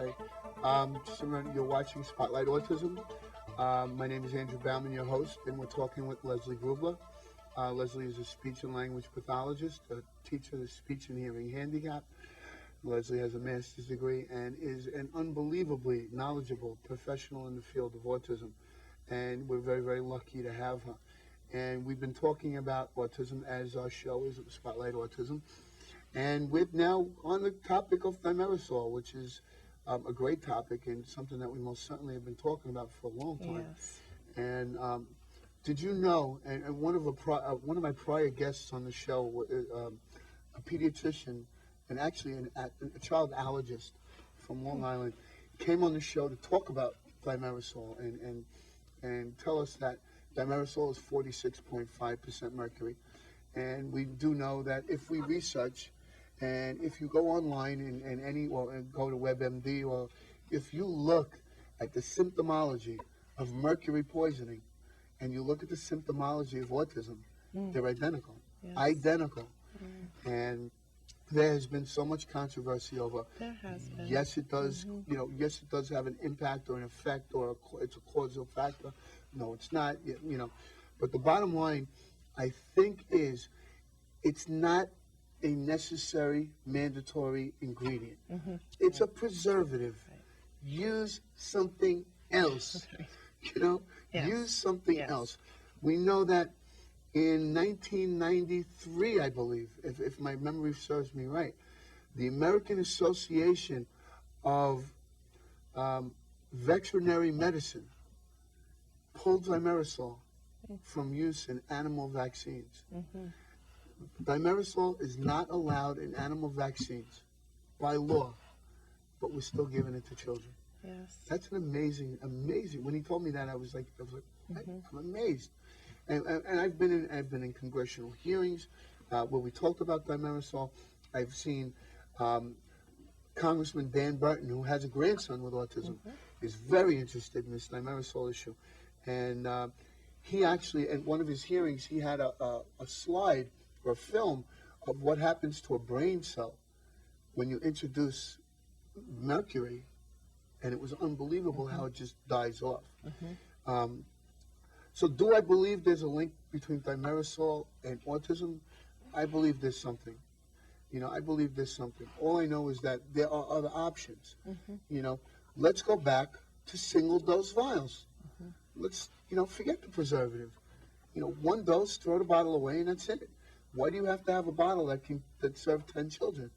Okay. Just a reminder, you're watching Spotlight Autism. My name is Andrew Baumann, your host, and we're talking with Leslie Grubler. Leslie is a speech and language pathologist, a teacher of speech and hearing handicap. Leslie has a master's degree and is an unbelievably knowledgeable professional in the field of autism. And we're very, very lucky to have her. And we've been talking about autism as our show is Spotlight Autism. And we're now on the topic of thimerosal, which is a great topic and something that we most certainly have been talking about for a long time. Yes. And did you know, and one of my prior guests on the show, a pediatrician and actually a child allergist from Long Island, came on the show to talk about thimerosal and tell us that thimerosal is 46.5% mercury. And we do know that if we research, and if you go online and go to WebMD, or if you look at the symptomology of mercury poisoning, and you look at the symptomology of autism, they're identical. Yes. Identical. And there has been so much controversy over. There has been. Yes, it does. Yes, it does have an impact or an effect, or it's a causal factor. No, it's not. But the bottom line, I think, is it's not a necessary, mandatory ingredient. It's a preservative. Use something else. Yes. Use something Yes. else. We know that in 1993, I believe, if my memory serves me right, the American Association of Veterinary Medicine pulled thimerosal from use in animal vaccines. Thimerosal is not allowed in animal vaccines by law, but we're still giving it to children. Yes. That's an amazing. When he told me that, I was like, I'm amazed. And I've been in congressional hearings where we talked about thimerosal. I've seen Congressman Dan Burton, who has a grandson with autism, is very interested in this thimerosal issue. And he actually, at one of his hearings, he had a slide or a film of what happens to a brain cell when you introduce mercury, and it was unbelievable how it just dies off. So do I believe there's a link between thimerosal and autism? I believe there's something. I believe there's something. All I know is that there are other options. Let's go back to single dose vials. Let's, forget the preservative. One dose, throw the bottle away, and that's it. Why do you have to have a bottle that serves 10 children?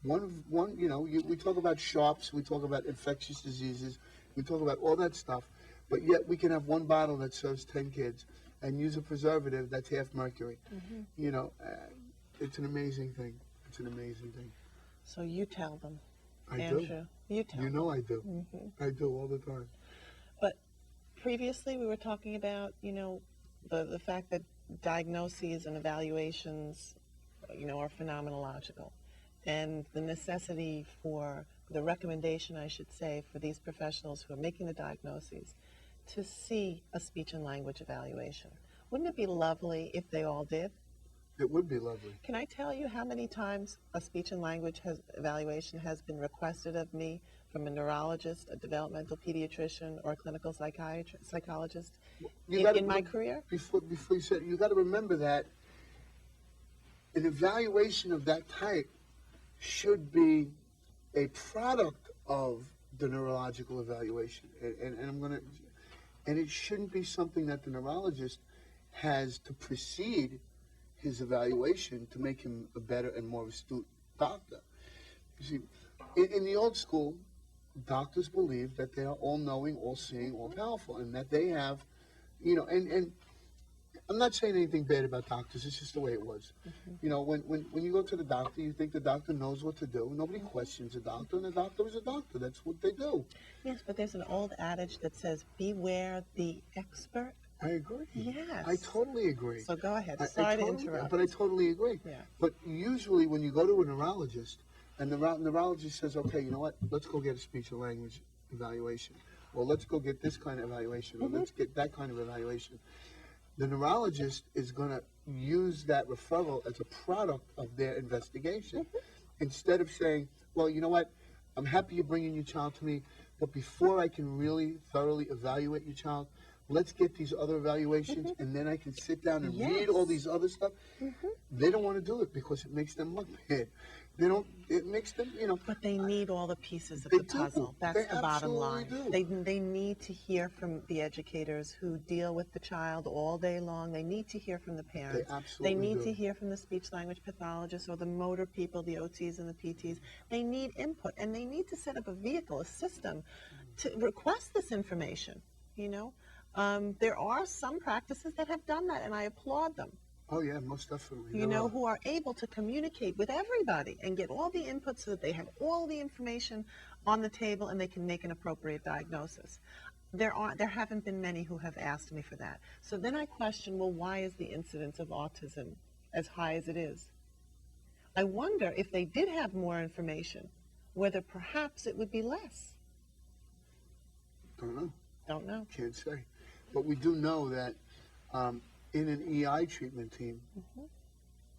We talk about sharps, we talk about infectious diseases, we talk about all that stuff, but yet we can have one bottle that serves 10 kids and use a preservative that's half mercury. It's an amazing thing. It's an amazing thing. So you tell them, I Andrew. do. You tell them. I do. I do all the time. But previously we were talking about, the fact that diagnoses and evaluations, are phenomenological. And the necessity for the recommendation, I should say, for these professionals who are making the diagnoses to see a speech and language evaluation. Wouldn't it be lovely if they all did? It would be lovely. Can I tell you how many times a speech and language evaluation has been requested of me from a neurologist, a developmental pediatrician, or a clinical psychologist in my career? Before you said, you got to remember that an evaluation of that type should be a product of the neurological evaluation, and it shouldn't be something that the neurologist has to precede his evaluation to make him a better and more astute doctor. You see, in the old school, doctors believed that they are all-knowing, all-seeing, all-powerful, and that they have, and I'm not saying anything bad about doctors. It's just the way it was. When you go to the doctor, you think the doctor knows what to do. Nobody questions a doctor, and a doctor is a doctor. That's what they do. Yes, but there's an old adage that says, beware the expert. I agree. Yes. I totally agree. So go ahead. Sorry to interrupt. But I totally agree. Yeah. But usually when you go to a neurologist, and the neurologist says, okay, you know what, let's go get a speech and language evaluation. Or let's go get this kind of evaluation. Or let's get that kind of evaluation. The neurologist is going to use that referral as a product of their investigation instead of saying, well, you know what, I'm happy you're bringing your child to me, but before I can really thoroughly evaluate your child, let's get these other evaluations, and then I can sit down and read all Yes. these other stuff. They don't want to do it because it makes them look bad. They don't. It makes them, But they need all the pieces of They the do. puzzle. That's They the bottom absolutely line. do. They need to hear from the educators who deal with the child all day long. They need to hear from the parents. They absolutely need do. to hear from the speech language pathologists or the motor people, the OTs and the PTs. They need input, and they need to set up a vehicle, a system, to request this information. You know, there are some practices that have done that, and I applaud them. Oh yeah, most definitely. You know, who are able to communicate with everybody and get all the input so that they have all the information on the table and they can make an appropriate diagnosis. There haven't been many who have asked me for that. So then I question, well, why is the incidence of autism as high as it is? I wonder if they did have more information, whether perhaps it would be less. Don't know. Don't know. Can't say. But we do know that in an EI treatment team,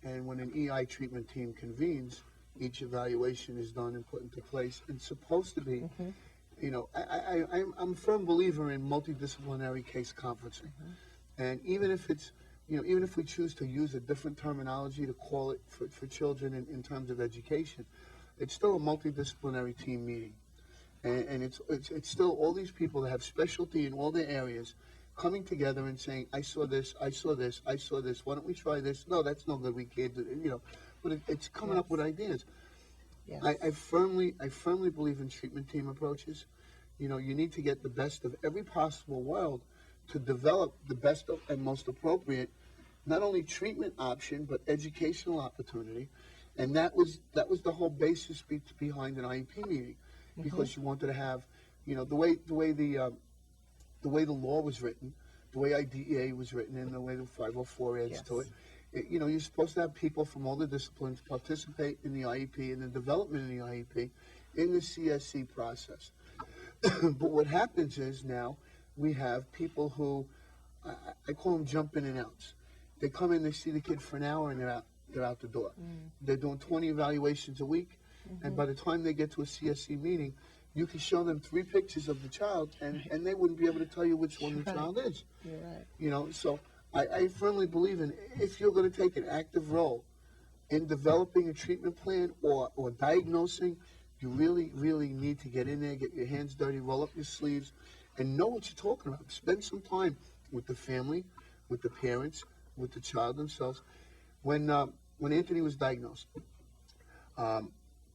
and when an EI treatment team convenes, each evaluation is done and put into place. And it's supposed to be, I'm a firm believer in multidisciplinary case conferencing. And even if it's, even if we choose to use a different terminology to call it for children in terms of education, it's still a multidisciplinary team meeting. And it's still all these people that have specialty in all their areas coming together and saying, I saw this, I saw this, I saw this, why don't we try this? No, that's no good, we can't do it, but it's coming up with ideas. Yes. I firmly believe in treatment team approaches. You need to get the best of every possible world to develop the best and most appropriate, not only treatment option, but educational opportunity. And that was the whole basis behind an IEP meeting, because you wanted to have, the way the law was written, the way IDEA was written, and the way the 504 adds to it. You're supposed to have people from all the disciplines participate in the IEP and the development of the IEP in the CSC process. But what happens is now we have people who, I call them jump in and outs. They come in, they see the kid for an hour, and they're out the door. They're doing 20 evaluations a week, and by the time they get to a CSC meeting, you can show them 3 pictures of the child, and they wouldn't be able to tell you which one the child is. You're right. So I firmly believe in, if you're going to take an active role in developing a treatment plan or diagnosing, you really, really need to get in there, get your hands dirty, roll up your sleeves, and know what you're talking about. Spend some time with the family, with the parents, with the child themselves. When Anthony was diagnosed,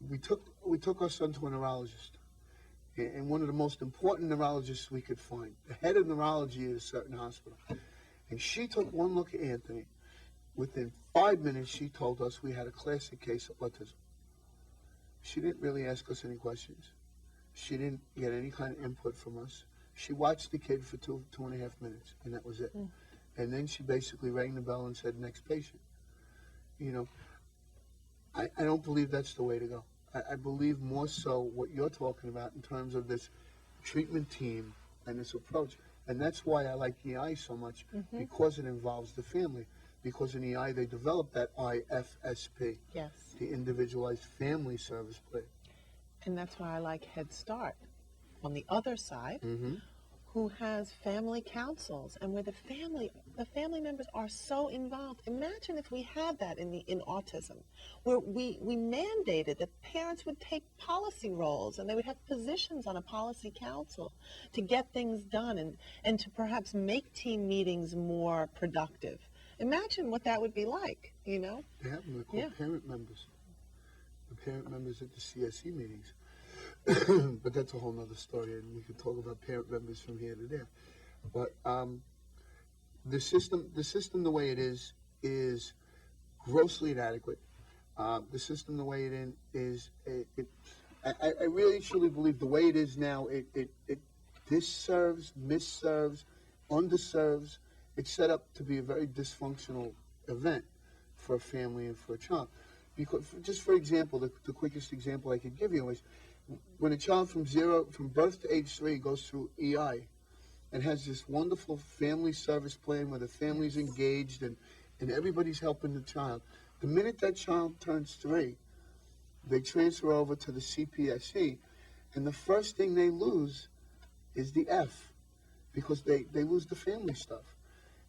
we took our son to a neurologist, and one of the most important neurologists we could find, the head of neurology at a certain hospital. And she took one look at Anthony. Within 5 minutes, she told us we had a classic case of autism. She didn't really ask us any questions. She didn't get any kind of input from us. She watched the kid for 2.5 minutes, and that was it. And then she basically rang the bell and said, next patient. I don't believe that's the way to go. I believe more so what you're talking about in terms of this treatment team and this approach. And that's why I like EI so much, because it involves the family. Because in EI, they develop that IFSP, Yes. the Individualized Family Service Plan. And that's why I like Head Start on the other side, who has family councils, and where the family members are so involved. Imagine if we had that in autism, where we mandated that parents would take policy roles and they would have positions on a policy council to get things done and to perhaps make team meetings more productive. Imagine what that would be like, They have them, they're called parent members. The parent members at the CSE meetings. But that's a whole nother story, and we could talk about parent members from here to there. But the system the way it is grossly inadequate. The system the way it is, I really truly believe the way it is now, it disserves, misserves, underserves. It's set up to be a very dysfunctional event for a family and for a child. Because, just for example, the quickest example I could give you is when a child from birth to age 3 goes through EI and has this wonderful family service plan where the family's engaged and everybody's helping the child. The minute that child turns 3, they transfer over to the CPSE, And the first thing they lose is the F, because they lose the family stuff.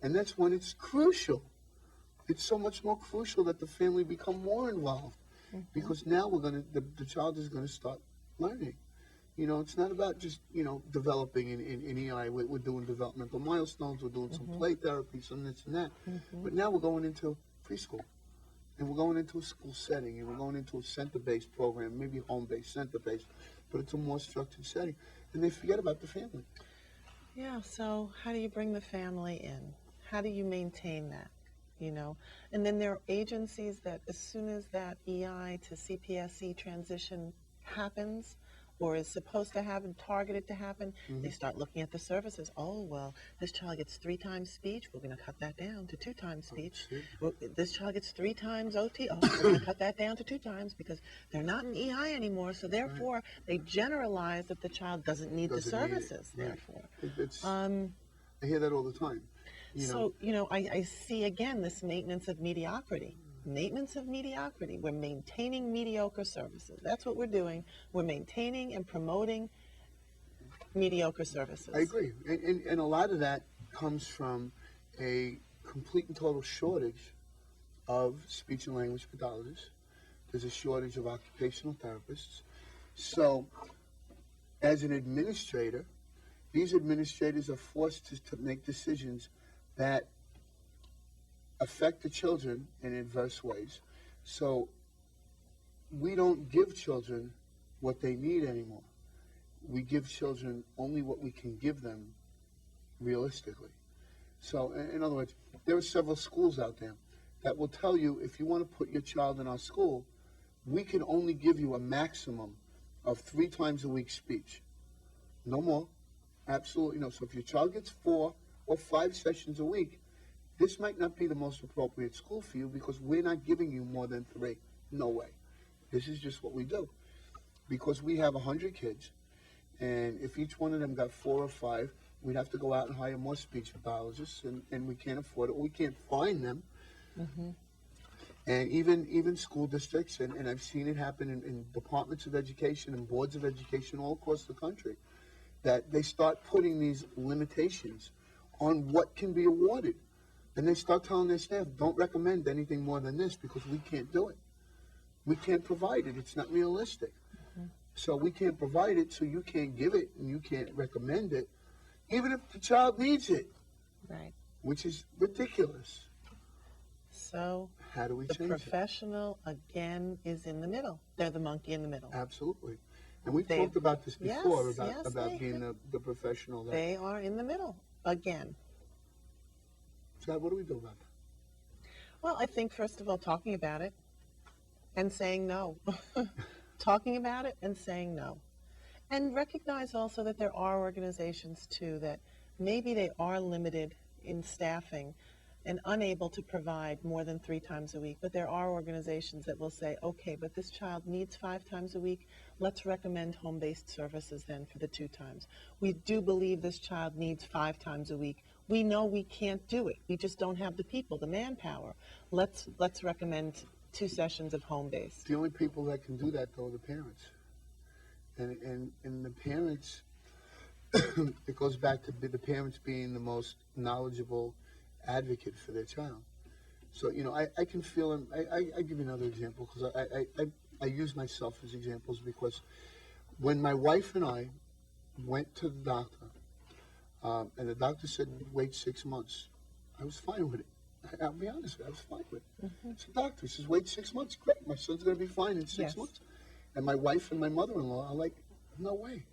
And that's when it's crucial. It's so much more crucial that the family become more involved, because now the child is gonna start learning. It's not about just, developing in EI. We're doing developmental milestones, we're doing some play therapy, some this and that. But now we're going into preschool, and we're going into a school setting, and we're going into a center-based program, maybe home-based, center-based, but it's a more structured setting, and they forget about the family. Yeah, so how do you bring the family in? How do you maintain that? And then there are agencies that as soon as that EI to CPSE transition happens, or is supposed to happen, targeted to happen, they start looking at the services. Oh, well, this child gets 3 times speech. We're going to cut that down to 2 times speech. Well, this child gets 3 times OT. Oh, we're going to cut that down to 2 times because they're not in EI anymore. So therefore, they generalize that the child doesn't need the services. Right. Therefore, I hear that all the time. So, I see again this maintenance of mediocrity. Maintenance of mediocrity. We're maintaining mediocre services. That's what we're doing. We're maintaining and promoting mediocre services. I agree. And a lot of that comes from a complete and total shortage of speech and language pathologists. There's a shortage of occupational therapists. So, as an administrator, these administrators are forced to make decisions that affect the children in adverse ways. So we don't give children what they need anymore. We give children only what we can give them realistically. So in other words, there are several schools out there that will tell you, if you want to put your child in our school, we can only give you a maximum of 3 times a week speech. No more. Absolutely no. So if your child gets 4 or 5 sessions a week, this might not be the most appropriate school for you, because we're not giving you more than 3. No way. This is just what we do. Because we have 100 kids, and if each one of them got 4 or 5, we'd have to go out and hire more speech pathologists, and we can't afford it. We can't find them. And even school districts, and I've seen it happen in departments of education and boards of education all across the country, that they start putting these limitations on what can be awarded. And they start telling their staff, don't recommend anything more than this, because we can't do it. We can't provide it. It's not realistic. So we can't provide it, so you can't give it, and you can't recommend it, even if the child needs it. Right. Which is ridiculous. So how do we the change professional, again, is in the middle. They're the monkey in the middle. Absolutely. And we've talked about this before, about being the professional. They are in the middle, again. So what do we do about that? Well, I think, first of all, talking about it and saying no. Talking about it and saying no. And recognize also that there are organizations, too, that maybe they are limited in staffing and unable to provide more than 3 times a week. But there are organizations that will say, okay, but this child needs 5 times a week. Let's recommend home-based services then for the 2 times. We do believe this child needs 5 times a week. We know we can't do it. We just don't have the people, the manpower. Let's recommend 2 sessions of home-based. The only people that can do that, though, are the parents. And the parents, it goes back to the parents being the most knowledgeable advocate for their child. So, I can feel, and I give you another example, because I use myself as examples, because when my wife and I went to the doctor, and the doctor said, wait 6 months, I was fine with it. I'll be honest with you, I was fine with it. It's the doctor. He says, wait 6 months. Great, my son's going to be fine in 6 months. And my wife and my mother-in-law are like, no way.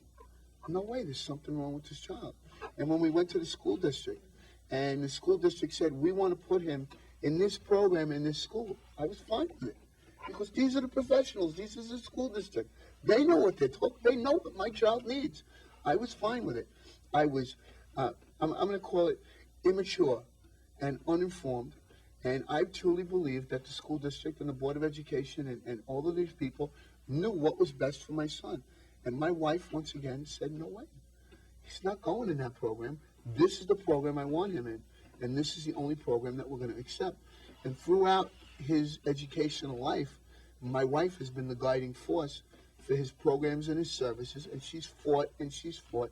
No way, there's something wrong with this child. And when we went to the school district, and the school district said, we want to put him in this program in this school, I was fine with it. Because these are the professionals. This is the school district. They know what they're talking. They know what my child needs. I was fine with it. I was, I'm going to call it immature and uninformed. And I truly believe that the school district and the Board of Education and all of these people knew what was best for my son. And my wife, once again, said, no way. He's not going in that program. This is the program I want him in. And this is the only program that we're going to accept. And throughout his educational life, my wife has been the guiding force for his programs and his services, and she's fought and she's fought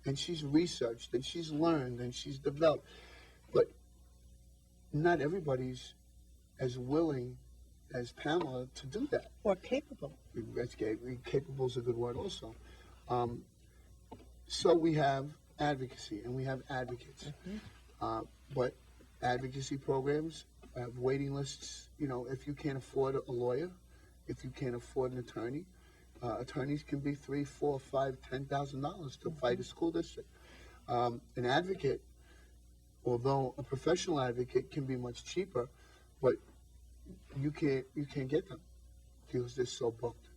and she's researched and she's learned and she's developed. But not everybody's as willing as Pamela to do that. Or capable. That's capable is a good word also. So we have advocacy and we have advocates. But advocacy programs have waiting lists. You know, if you can't afford a lawyer, if you can't afford an attorney, attorneys can be $3,000, $4,000, $5,000, $10,000 to fight a school district. An advocate, although a professional advocate, can be much cheaper, but you can't get them because they're so booked.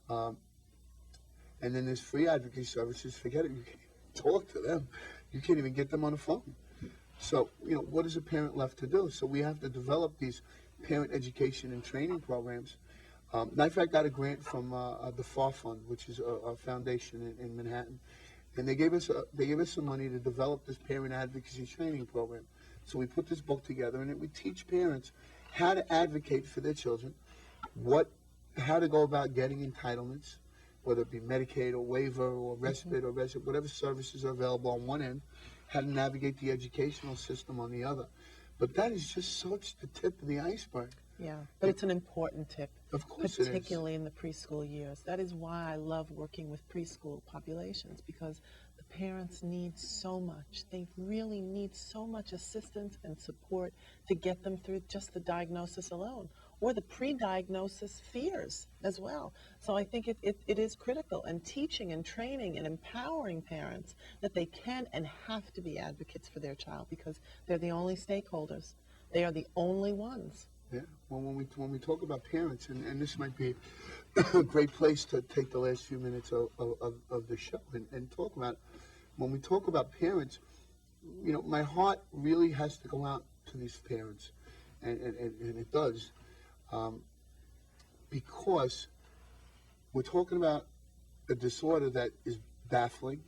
And then there's free advocacy services. Forget it. You can't talk to them. You can't even get them on the phone. So, you know, what is a parent left to do? So we have to develop these parent education and training programs. Matter of fact, I got a grant from the FAR Fund, which is a foundation in Manhattan, and they gave us some money to develop this parent advocacy training program. So we put this book together, and we teach parents how to advocate for their children, how to go about getting entitlements, whether it be Medicaid or waiver or respite or whatever services are available on one end, how to navigate the educational system on the other. But that is just such the tip of the iceberg. Yeah, but it's an important tip. Of course it is. Particularly in the preschool years. That is why I love working with preschool populations, because the parents need so much. They really need so much assistance and support to get them through just the diagnosis alone, or the pre-diagnosis fears as well. So I think it is critical, and teaching and training and empowering parents that they can and have to be advocates for their child, because they're the only stakeholders. They are the only ones. Yeah. Well, when we talk about parents, and this might be a great place to take the last few minutes of the show and talk about, when we talk about parents, you know, my heart really has to go out to these parents, and it does, because we're talking about a disorder that is baffling.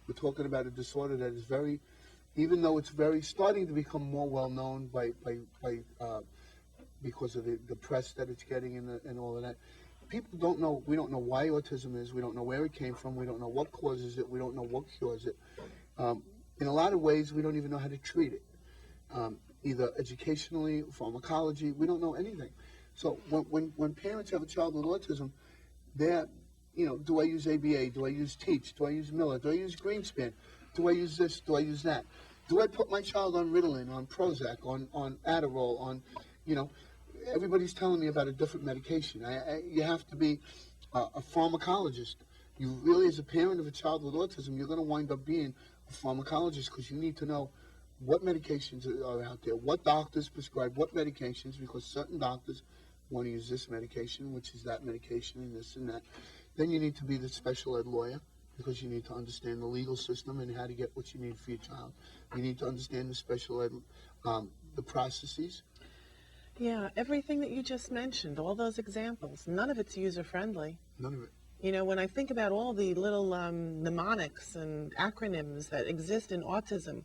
We're talking about a disorder that is very, even though it's very starting to become more well known by because of the press that it's getting and all of that. People don't know, we don't know why autism is, we don't know where it came from, we don't know what causes it, we don't know what cures it. In a lot of ways, we don't even know how to treat it. Either educationally, pharmacology, we don't know anything. So when parents have a child with autism, they're, you know, do I use ABA, do I use Teach, do I use Miller, do I use Greenspan, do I use this, do I use that? Do I put my child on Ritalin, on Prozac, on Adderall, on, you know, everybody's telling me about a different medication. You have to be a pharmacologist. You really, as a parent of a child with autism, you're going to wind up being a pharmacologist, because you need to know what medications are out there, what doctors prescribe what medications, because certain doctors want to use this medication, which is that medication, and this and that. Then you need to be the special ed lawyer, because you need to understand the legal system and how to get what you need for your child. You need to understand the special ed, the processes. Yeah, everything that you just mentioned, all those examples, none of it's user-friendly. None of it. You know, when I think about all the little mnemonics and acronyms that exist in autism,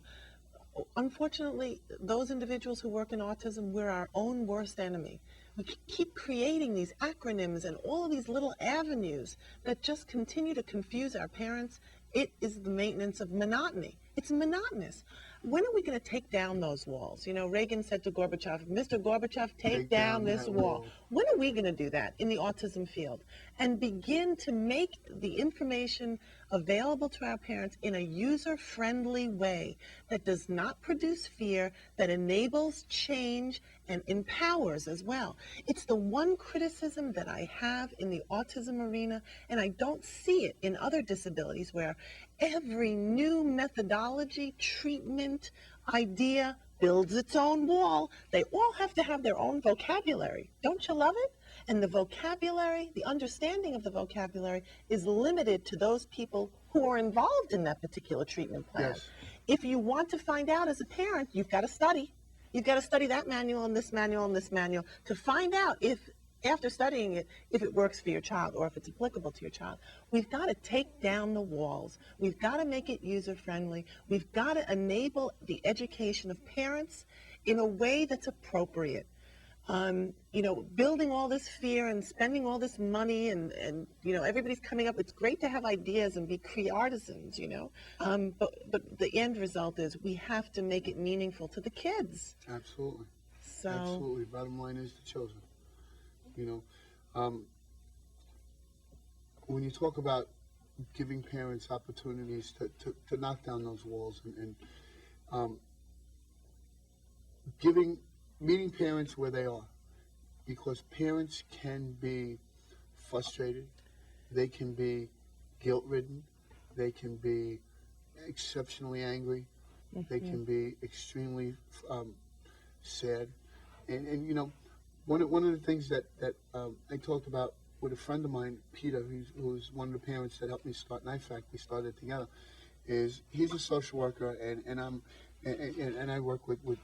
unfortunately, those individuals who work in autism, we're our own worst enemy. We keep creating these acronyms and all of these little avenues that just continue to confuse our parents. It is the maintenance of monotony. It's monotonous. When are we going to take down those walls? You know, Reagan said to Gorbachev, Mr. Gorbachev, take down this wall. When are we going to do that in the autism field and begin to make the information available to our parents in a user-friendly way that does not produce fear, that enables change and empowers as well? It's the one criticism that I have in the autism arena, and I don't see it in other disabilities, where every new methodology, treatment, idea builds its own wall. They all have to have their own vocabulary. Don't you love it? And the vocabulary, the understanding of the vocabulary, is limited to those people who are involved in that particular treatment plan. Yes. If you want to find out as a parent, you've got to study. You've got to study that manual and this manual and this manual to find out if, after studying it, if it works for your child or if it's applicable to your child. We've got to take down the walls. We've got to make it user-friendly. We've got to enable the education of parents in a way that's appropriate. building all this fear and spending all this money and everybody's coming up. It's great to have ideas and be artisans, but the end result is we have to make it meaningful to the kids. Absolutely. So, Absolutely. Bottom line is the children. You know, when you talk about giving parents opportunities to knock down those walls and meeting parents where they are, because parents can be frustrated, they can be guilt-ridden, they can be exceptionally angry, they can be extremely sad, and one of the things that I talked about with a friend of mine, Peter, who's one of the parents that helped me start Knife Fact. We started together. Is he's a social worker, and I work with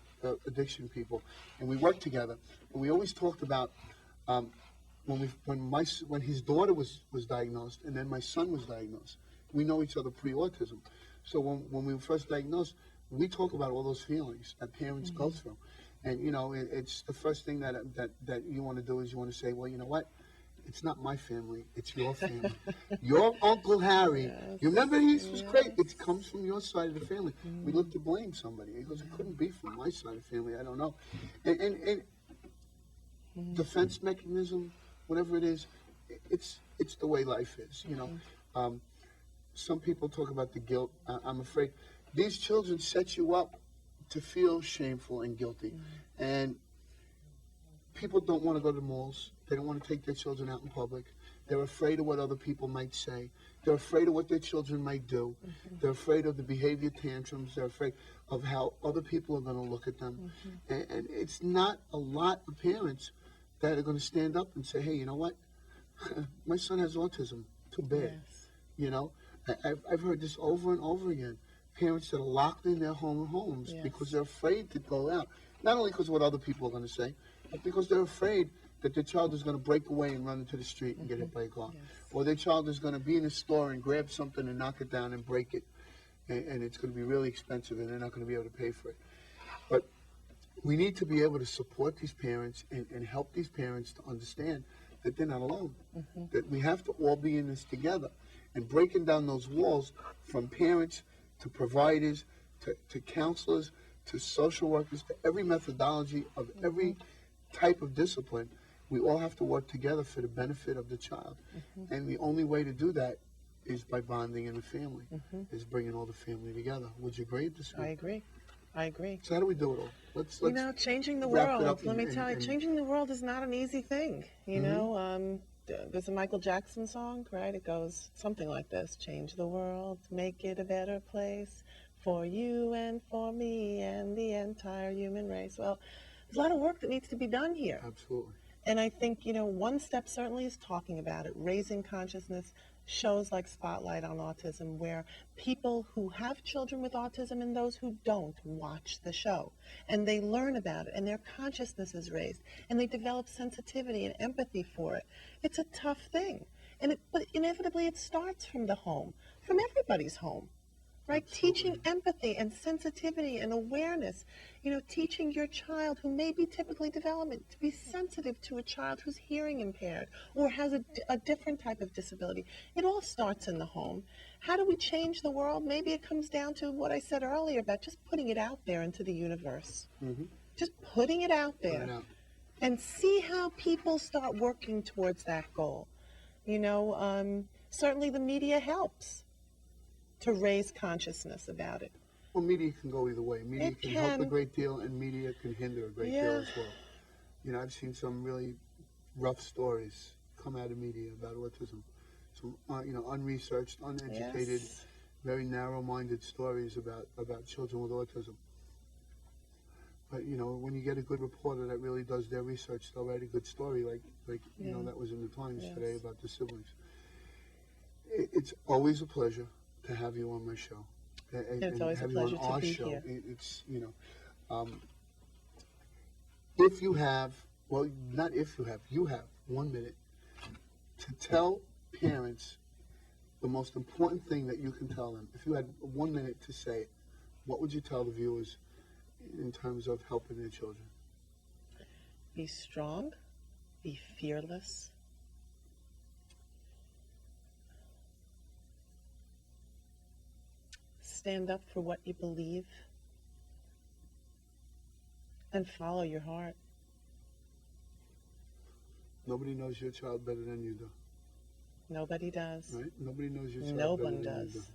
addiction people, and we work together. And we always talked about when his daughter was diagnosed, and then my son was diagnosed. We know each other pre-autism, so when we were first diagnosed, we talk about all those feelings that parents go through, and it's the first thing that you want to do is you want to say, well, you know what? It's not my family, it's your family. Your Uncle Harry, you remember he was great. It comes from your side of the family. We look to blame somebody. He goes, it couldn't be from my side of the family, I don't know. And defense mechanism, whatever it is, it's the way life is, Some people talk about the guilt. I'm afraid these children set you up to feel shameful and guilty. And people don't want to go to the malls. They don't want to take their children out in public. They're afraid of what other people might say. They're afraid of what their children might do. They're afraid of the behavior tantrums. They're afraid of how other people are going to look at them. And it's not a lot of parents that are going to stand up and say, hey, you know what? My son has autism. Too bad. I've heard this over and over again. Parents that are locked in their homes because they're afraid to go out. Not only because of what other people are going to say, but because they're afraid that their child is going to break away and run into the street and get hit by a car. Or their child is going to be in a store and grab something and knock it down and break it. And it's going to be really expensive and they're not going to be able to pay for it. But we need to be able to support these parents and help these parents to understand that they're not alone. That we have to all be in this together. And breaking down those walls from parents to providers to counselors to social workers to every methodology of every type of discipline, we all have to work together for the benefit of the child. And the only way to do that is by bonding in the family, is bringing all the family together. Would you agree or disagree? I agree. So how do we do it all? Let's changing the wrap it world. up Let me tell you, changing the world is not an easy thing. There's a Michael Jackson song, right? It goes something like this: change the world, make it a better place for you and for me and the entire human race. Well, there's a lot of work that needs to be done here. Absolutely. And I think, one step certainly is talking about it, raising consciousness, shows like Spotlight on Autism, where people who have children with autism and those who don't watch the show. And they learn about it, and their consciousness is raised, and they develop sensitivity and empathy for it. It's a tough thing. But inevitably it starts from the home, from everybody's home. Right? Absolutely. Teaching empathy and sensitivity and awareness, teaching your child who may be typically development to be sensitive to a child who's hearing impaired or has a different type of disability. It all starts in the home. How do we change the world? Maybe it comes down to what I said earlier about just putting it out there into the universe. Just putting it out there and see how people start working towards that goal. Certainly the media helps to raise consciousness about it. Well, media can go either way. Media can help a great deal, and media can hinder a great deal as well. I've seen some really rough stories come out of media about autism. Some, unresearched, uneducated, very narrow-minded stories about children with autism. But when you get a good reporter that really does their research, they'll write a good story, like that was in the Times today about the siblings. It's always a pleasure to have you on my show. It's always a pleasure to be here. It's if you have, well, not if you have, you have 1 minute to tell parents the most important thing that you can tell them. If you had 1 minute to say it, what would you tell the viewers in terms of helping their children? Be strong, be fearless. Stand up for what you believe and follow your heart. Nobody knows your child better than you do, Nobody does. right? Nobody knows your child No better one than you do. does.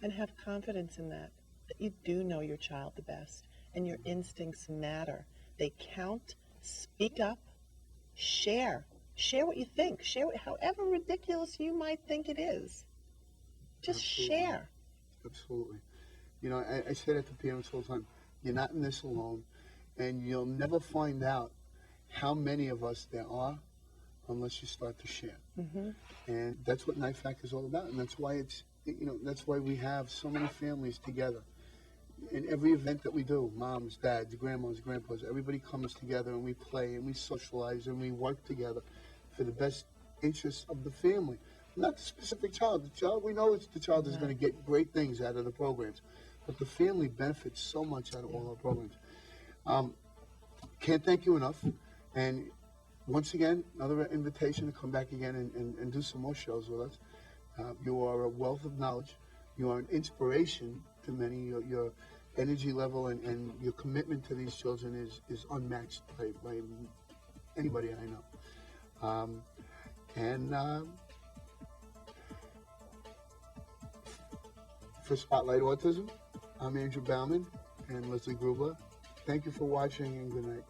And have confidence in that you do know your child the best, and your instincts matter. They count. Speak up. Share. Share what you think. Share however ridiculous you might think it is. Just Absolutely. share. Absolutely. You know, I say that to parents all the time. You're not in this alone, and you'll never find out how many of us there are unless you start to share. Mm-hmm. And that's what NIFAC is all about, and that's why that's why we have so many families together. In every event that we do, moms, dads, grandmas, grandpas, everybody comes together and we play and we socialize and we work together for the best interests of the family. Not the specific child. The child, we know the child is going to get great things out of the programs, but the family benefits so much out of all our programs. Can't thank you enough. And once again, another invitation to come back again and do some more shows with us. You are a wealth of knowledge. You are an inspiration to many. Your energy level and your commitment to these children is unmatched by anybody I know. For Spotlight Autism, I'm Andrew Baumann and Leslie Grubler. Thank you for watching, and good night.